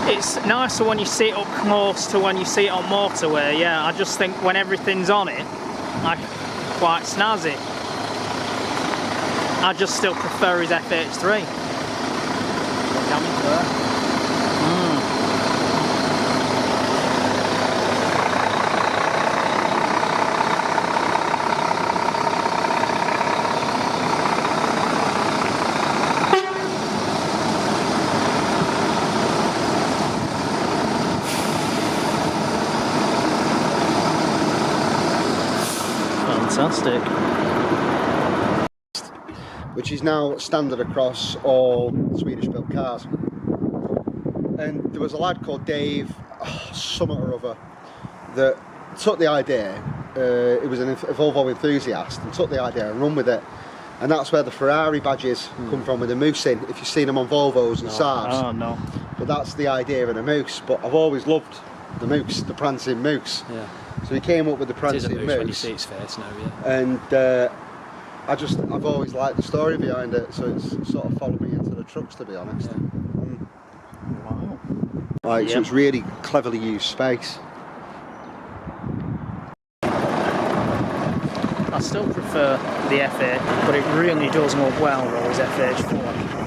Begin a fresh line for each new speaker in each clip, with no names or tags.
It's nicer when you see it up close to when you see it on motorway, yeah. I just think when everything's on it, like, quite snazzy. I just still prefer his FH3. Fantastic.
Which is now standard across all Swedish built cars. And there was a lad called Dave, something or other, that took the idea, he was a Volvo enthusiast, and took the idea and run with it. And that's where the Ferrari badges come from, with the moose in, if you've seen them on Volvos and Saabs.
Oh no.
But that's the idea of a moose. But I've always loved the moose, the prancing moose.
Yeah.
So he came up with the prancing moose.
When you see its face now, yeah.
And I've always liked the story behind it, so it's sort of followed me into the trucks, to be honest.
Yeah. Wow.
Like, so it's really cleverly used space.
I still prefer the F8, but it really does work well with his FH4.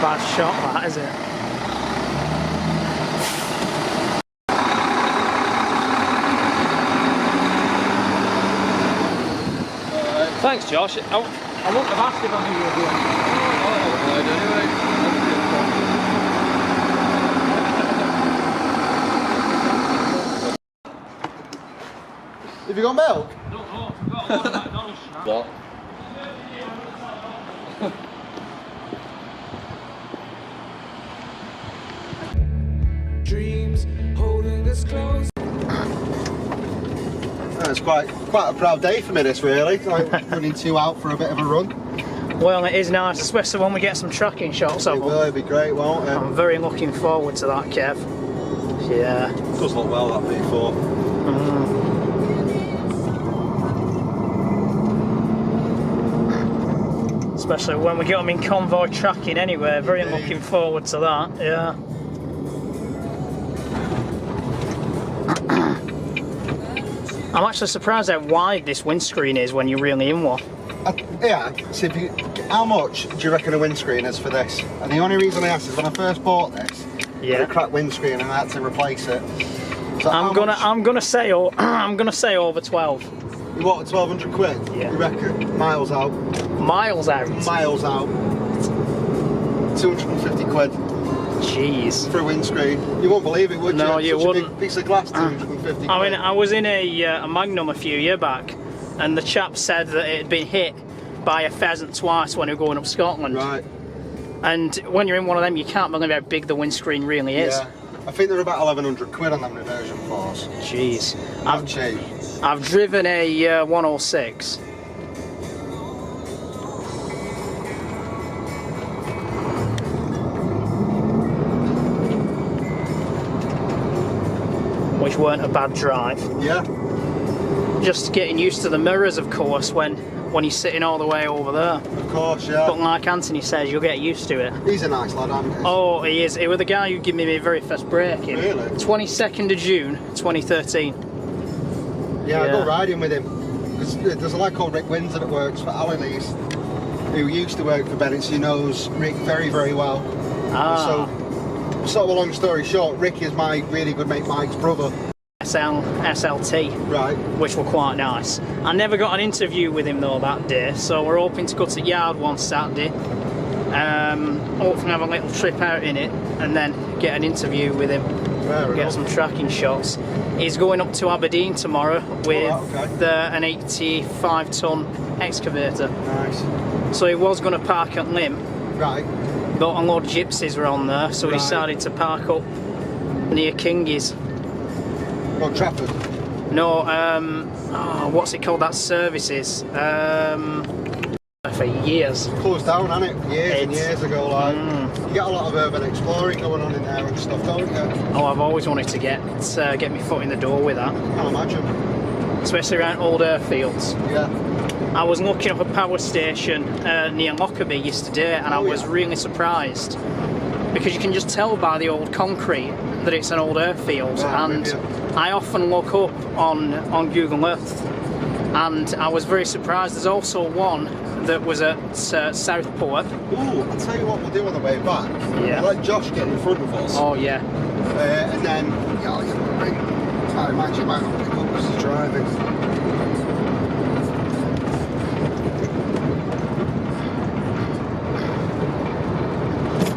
Bad shot, that, is it? Thanks, Josh. I wouldn't have asked if I knew you were doing
it. Have you got milk?
No, I've got a lot of McDonald's snacks.
What?
Dreams holding us close.
It's quite a proud day for me, this, really. Like running two out for a bit of a run.
Well, it is nice, especially when we get some tracking shots of them.
It will, it'll be great, won't it?
I'm very looking forward to that, Kev. Yeah.
It does look well, that V4.
Especially when we get them in convoy tracking anyway. Very looking forward to that, yeah. I'm actually surprised how wide this windscreen is when you're really in one.
Yeah, so how much do you reckon a windscreen is for this? And the only reason I asked is when I first bought this, I had a cracked windscreen and I had to replace it. So I'm gonna say over 12.
You
what, 1,200 quid?
Yeah.
You reckon? Miles out.
Miles out.
Miles out. 250 quid.
Jeez.
For a windscreen. You won't believe it, would you?
No, you wouldn't.
A big piece of glass, 250 quid.
I mean, I was in a Magnum a few years back, and the chap said that it had been hit by a pheasant twice when we were going up Scotland. Right. And when you're in one of them, you can't believe how big the windscreen really is.
Yeah. I think they're about 1,100 quid on them reversion floors.
Jeez.
Not cheap.
I've driven a 106. Which weren't a bad drive.
Yeah.
Just getting used to the mirrors, of course, when you're sitting all the way over there.
Of course, yeah.
But like Anthony says, you'll get used to it.
He's a nice lad, isn't he?
Oh, he is. He was the guy who gave me my very first break-in.
Really?
22nd of June, 2013.
Yeah, I go riding with him. There's a lad called Rick Windsor that works for Haulage, who used to work for Bennett, so he knows Rick very, very well.
Ah.
So, sort of a long story short, Rick is my really good mate Mike's brother.
SLT,
right,
which were quite nice. I never got an interview with him though that day, so we're hoping to go to Yard one Saturday. Hopefully have a little trip out in it and then get an interview with him. Get some tracking shots. He's going up to Aberdeen tomorrow with an 85-ton excavator.
Nice.
So he was going to park at Lim.
Right.
But a lot of gypsies were on there, so he decided to park up near Kingies.
Old Trafford.
No, oh, what's it called? That services. For years.
Closed down, hasn't it? Years and years ago, like. You get a lot of urban exploring going on in there and stuff, don't you?
Oh, I've always wanted to get my foot in the door with that.
I can imagine.
Especially around old airfields.
Yeah.
I was looking up a power station near Lockerbie yesterday, and I was really surprised because you can just tell by the old concrete that it's an old airfield. And I often look up on Google Earth, and I was very surprised. There's also one that was at Southport.
Ooh, I'll tell you what we'll do on the way back.
Yeah.
We'll let Josh get in front of us.
Oh yeah.
And then, yeah, I'll give him a ring. I imagine he might not pick up because he's driving.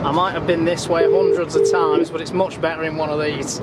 I might have been this way hundreds of times, but it's much better in one of these.